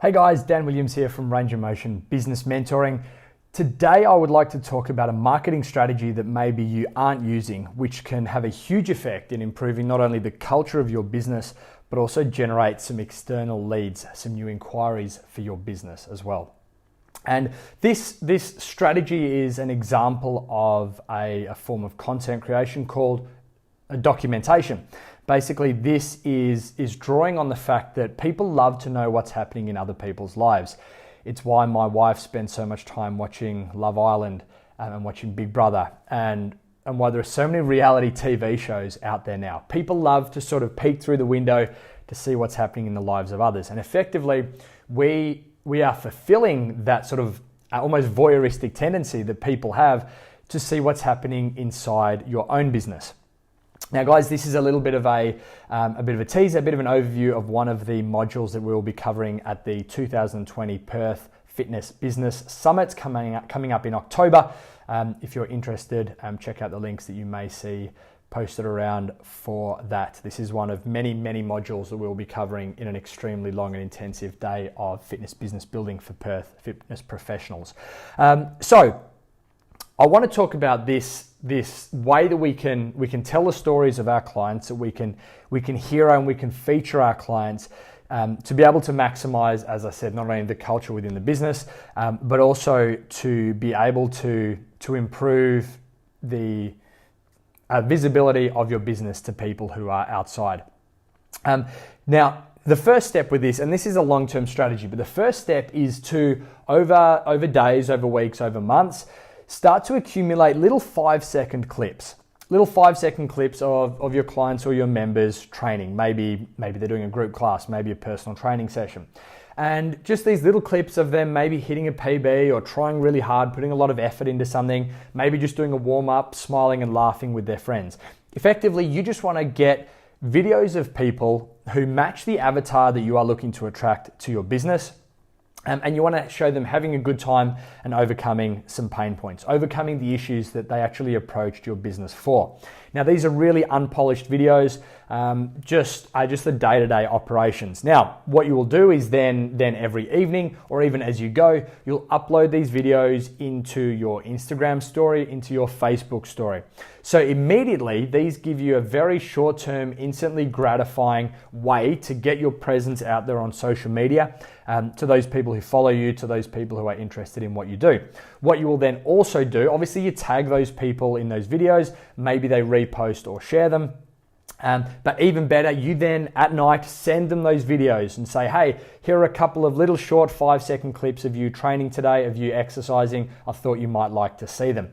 Hey guys, Dan Williams here from Range of Motion Business Mentoring. Today I would like to talk about a marketing strategy that maybe you aren't using, which can have a huge effect in improving not only the culture of your business, but also generate some external leads, some new inquiries for your business as well. And this strategy is an example of a form of content creation called a documentation. Basically, this is drawing on the fact that people love to know what's happening in other people's lives. It's why my wife spends so much time watching Love Island and watching Big Brother, and why there are so many reality TV shows out there now. People love to sort of peek through the window to see what's happening in the lives of others. And effectively, we are fulfilling that sort of almost voyeuristic tendency that people have to see what's happening inside your own business. Now guys, this is a little bit of a teaser, a bit of an overview of one of the modules that we will be covering at the 2020 Perth Fitness Business Summit coming up in October. If you're interested, check out the links that you may see posted around for that. This is one of many modules that we'll be covering in an extremely long and intensive day of fitness business building for Perth fitness professionals. So I want to talk about this way that we can tell the stories of our clients, that we can hero and we can feature our clients to be able to maximize, as I said, not only the culture within the business, but also to be able to improve the visibility of your business to people who are outside. Now, the first step with this, and this is a long-term strategy, but the first step is to, over days, over weeks, over months, start to accumulate little 5-second clips. Little 5-second clips of your clients or your members training. Maybe they're doing a group class, maybe a personal training session. And just these little clips of them maybe hitting a PB or trying really hard, putting a lot of effort into something, maybe just doing a warm-up, smiling and laughing with their friends. Effectively, you just want to get videos of people who match the avatar that you are looking to attract to your business. And you want to show them having a good time and overcoming some pain points, overcoming the issues that they actually approached your business for. Now, these are really unpolished videos, just the day-to-day operations. Now, what you will do is then every evening or even as you go, you'll upload these videos into your Instagram story, into your Facebook story. So immediately, these give you a very short-term, instantly gratifying way to get your presence out there on social media to those people who follow you, to those people who are interested in what you do. What you will then also do, obviously you tag those people in those videos, maybe they repost or share them. But even better, you then at night send them those videos and say, hey, here are a couple of little short 5-second clips of you training today, of you exercising. I thought you might like to see them.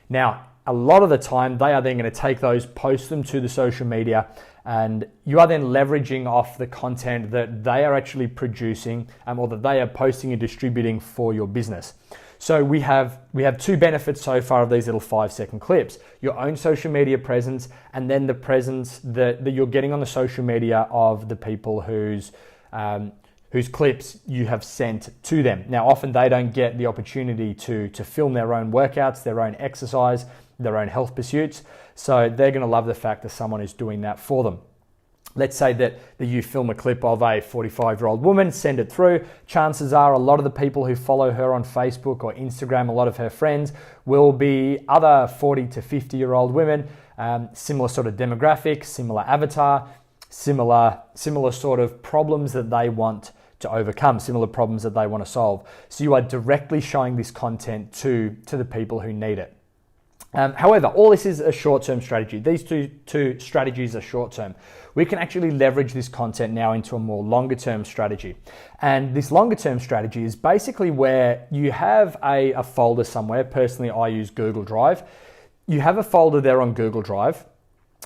Now, a lot of the time, they are then going to take those, post them to the social media, and you are then leveraging off the content that they are actually producing or that they are posting and distributing for your business. So we have two benefits so far of these little 5-second clips: your own social media presence, and then the presence that you're getting on the social media of the people whose clips you have sent to them. Now, often they don't get the opportunity to film their own workouts, their own exercise, their own health pursuits. So they're going to love the fact that someone is doing that for them. Let's say that you film a clip of a 45-year-old woman, send it through. Chances are a lot of the people who follow her on Facebook or Instagram, a lot of her friends, will be other 40 to 50-year-old women, similar sort of demographic, similar avatar, similar sort of problems that they want to overcome, similar problems that they want to solve. So you are directly showing this content to the people who need it. However, all this is a short-term strategy. These two strategies are short-term. We can actually leverage this content now into a more longer-term strategy. And this longer-term strategy is basically where you have a folder somewhere. Personally, I use Google Drive. You have a folder there on Google Drive,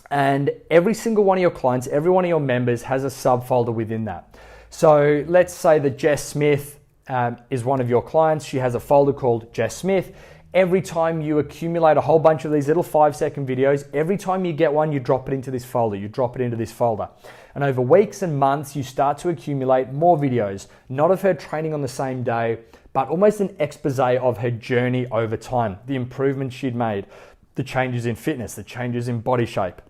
and every single one of your clients, every one of your members has a subfolder within that. So let's say that Jess Smith is one of your clients. She has a folder called Jess Smith. Every time you accumulate a whole bunch of these little 5-second videos, every time you get one, you drop it into this folder. And over weeks and months, you start to accumulate more videos, not of her training on the same day, but almost an expose of her journey over time, the improvements she'd made, the changes in fitness, the changes in body shape.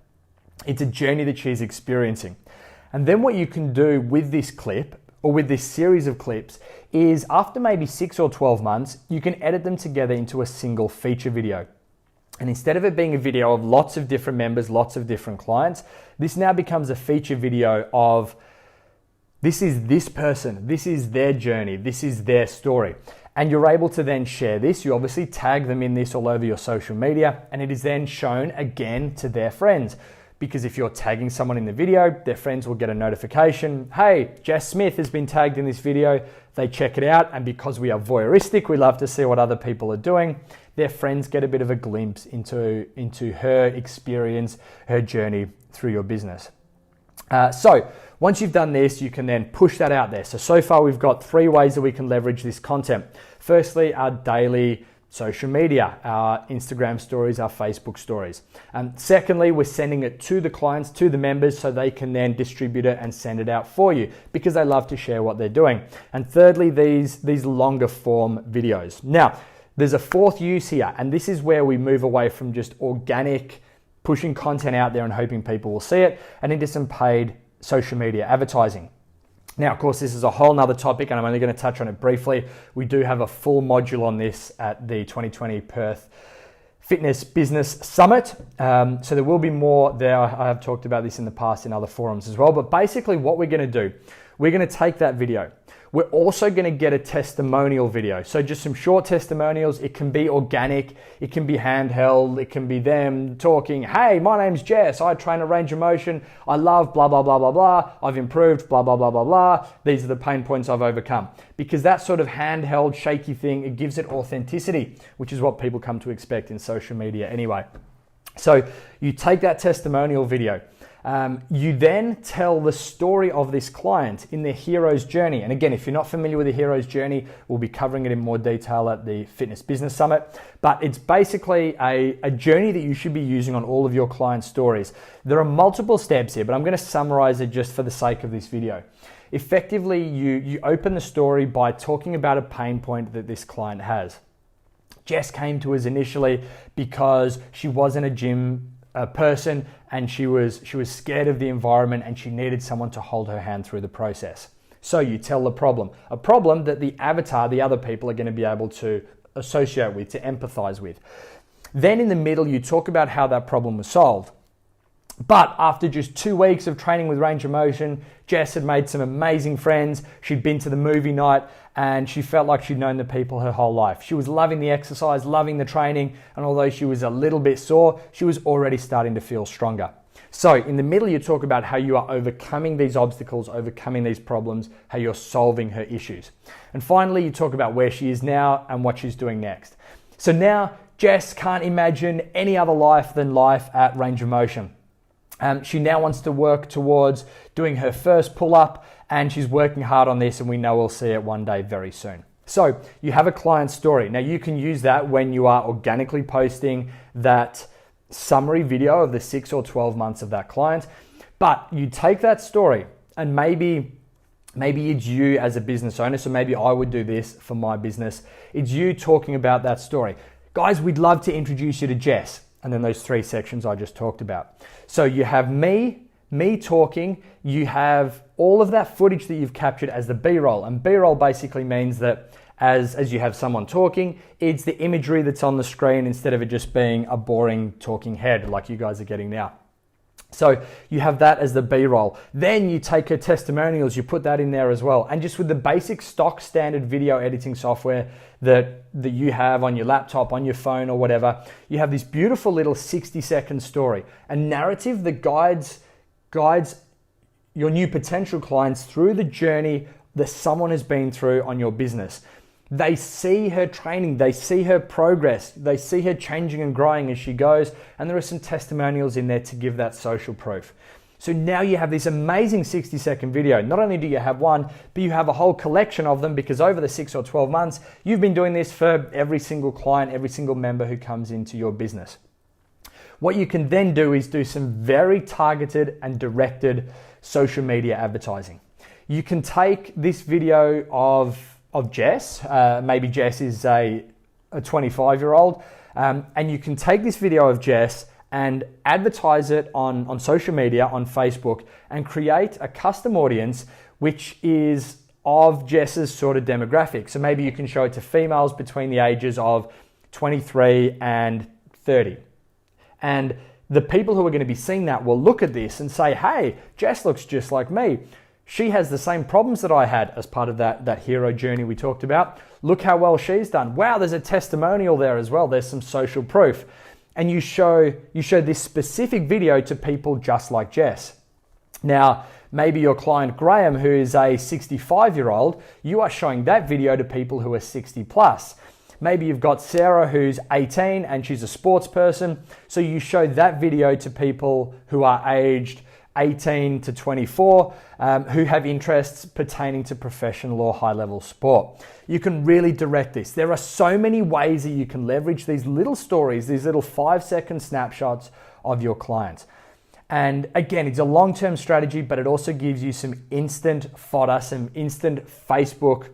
It's a journey that she's experiencing. And then what you can do with this clip or with this series of clips is after maybe 6 or 12 months, you can edit them together into a single feature video. And instead of it being a video of lots of different members, lots of different clients, this now becomes a feature video of this is this person, this is their journey, this is their story. And you're able to then share this. You obviously tag them in this all over your social media, and it is then shown again to their friends. Because if you're tagging someone in the video, their friends will get a notification. Hey, Jess Smith has been tagged in this video. They check it out, and because we are voyeuristic, we love to see what other people are doing. Their friends get a bit of a glimpse into her experience, her journey through your business. So once you've done this, you can then push that out there. So far we've got 3 ways that we can leverage this content. Firstly, our daily social media, our Instagram stories, our Facebook stories. Secondly, we're sending it to the clients, to the members, so they can then distribute it and send it out for you because they love to share what they're doing. And thirdly, these longer form videos. Now, there's a 4th use here, and this is where we move away from just organic pushing content out there and hoping people will see it and into some paid social media advertising. Now, of course, this is a whole nother topic and I'm only going to touch on it briefly. We do have a full module on this at the 2020 Perth Fitness Business Summit. So there will be more there. I have talked about this in the past in other forums as well. But basically what we're going to do, we're going to take that video. We're also going to get a testimonial video. So just some short testimonials. It can be organic. It can be handheld. It can be them talking, hey, my name's Jess. I train a range of motion. I love blah, blah, blah, blah, blah. I've improved blah, blah, blah, blah, blah. These are the pain points I've overcome. Because that sort of handheld, shaky thing, it gives it authenticity, which is what people come to expect in social media anyway. So you take that testimonial video. You then tell the story of this client in their hero's journey. And again, if you're not familiar with the hero's journey, we'll be covering it in more detail at the Fitness Business Summit. But it's basically a journey that you should be using on all of your client stories. There are multiple steps here, but I'm going to summarize it just for the sake of this video. Effectively, you open the story by talking about a pain point that this client has. Jess came to us initially because she wasn't a gym person and she was scared of the environment and she needed someone to hold her hand through the process. So you tell the problem, a problem that the avatar, the other people are going to be able to associate with, to empathize with. Then in the middle, you talk about how that problem was solved. But after just 2 weeks of training with Range of Motion, Jess had made some amazing friends. She'd been to the movie night and she felt like she'd known the people her whole life. She was loving the exercise, loving the training, and although she was a little bit sore, she was already starting to feel stronger. So in the middle, you talk about how you are overcoming these obstacles, overcoming these problems, how you're solving her issues. And finally, you talk about where she is now and what she's doing next. So now Jess can't imagine any other life than life at Range of Motion. She now wants to work towards doing her first pull-up and she's working hard on this, and we know we'll see it one day very soon. So you have a client story. Now you can use that when you are organically posting that summary video of the 6 or 12 months of that client. But you take that story and maybe it's you as a business owner. So maybe I would do this for my business. It's you talking about that story. Guys, we'd love to introduce you to Jess. And then those 3 sections I just talked about. So you have me talking, you have all of that footage that you've captured as the B-roll. And B-roll basically means that as you have someone talking, it's the imagery that's on the screen instead of it just being a boring talking head like you guys are getting now. So you have that as the B-roll. Then you take her testimonials, you put that in there as well. And just with the basic stock standard video editing software that you have on your laptop, on your phone or whatever, you have this beautiful little 60-second story, a narrative that guides your new potential clients through the journey that someone has been through on your business. They see her training, they see her progress, they see her changing and growing as she goes, and there are some testimonials in there to give that social proof. So now you have this amazing 60-second video. Not only do you have one, but you have a whole collection of them because over the 6 or 12 months, you've been doing this for every single client, every single member who comes into your business. What you can then do is do some very targeted and directed social media advertising. You can take this video of Jess, maybe Jess is a 25-year-old, and you can take this video of Jess and advertise it on social media, on Facebook, and create a custom audience, which is of Jess's sort of demographic. So maybe you can show it to females between the ages of 23 and 30. And the people who are going to be seeing that will look at this and say, hey, Jess looks just like me. She has the same problems that I had as part of that hero journey we talked about. Look how well she's done. Wow, there's a testimonial there as well. There's some social proof. And you show this specific video to people just like Jess. Now, maybe your client Graham, who is a 65-year-old, you are showing that video to people who are 60 plus. Maybe you've got Sarah who's 18 and she's a sports person. So you show that video to people who are aged 18 to 24 who have interests pertaining to professional or high-level sport. You can really direct this. There are so many ways that you can leverage these little stories, these little 5-second snapshots of your clients. And again, it's a long-term strategy, but it also gives you some instant fodder, some instant Facebook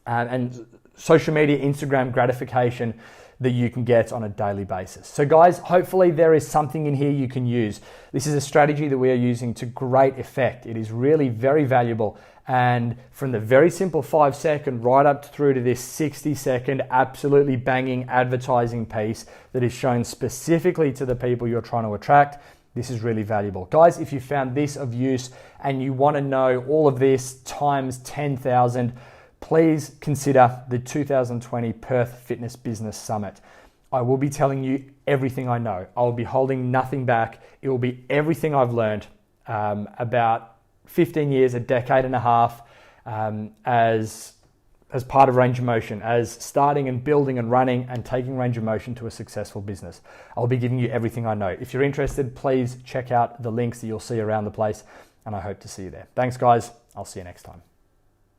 and social media, Instagram gratification that you can get on a daily basis. So guys, hopefully there is something in here you can use. This is a strategy that we are using to great effect. It is really very valuable. And from the very simple 5-second right up through to this 60-second absolutely banging advertising piece that is shown specifically to the people you're trying to attract, this is really valuable. Guys, if you found this of use and you want to know all of this times 10,000, please consider the 2020 Perth Fitness Business Summit. I will be telling you everything I know. I will be holding nothing back. It will be everything I've learned about 15 years, a decade and a half as part of Range of Motion, as starting and building and running and taking Range of Motion to a successful business. I'll be giving you everything I know. If you're interested, please check out the links that you'll see around the place, and I hope to see you there. Thanks, guys. I'll see you next time.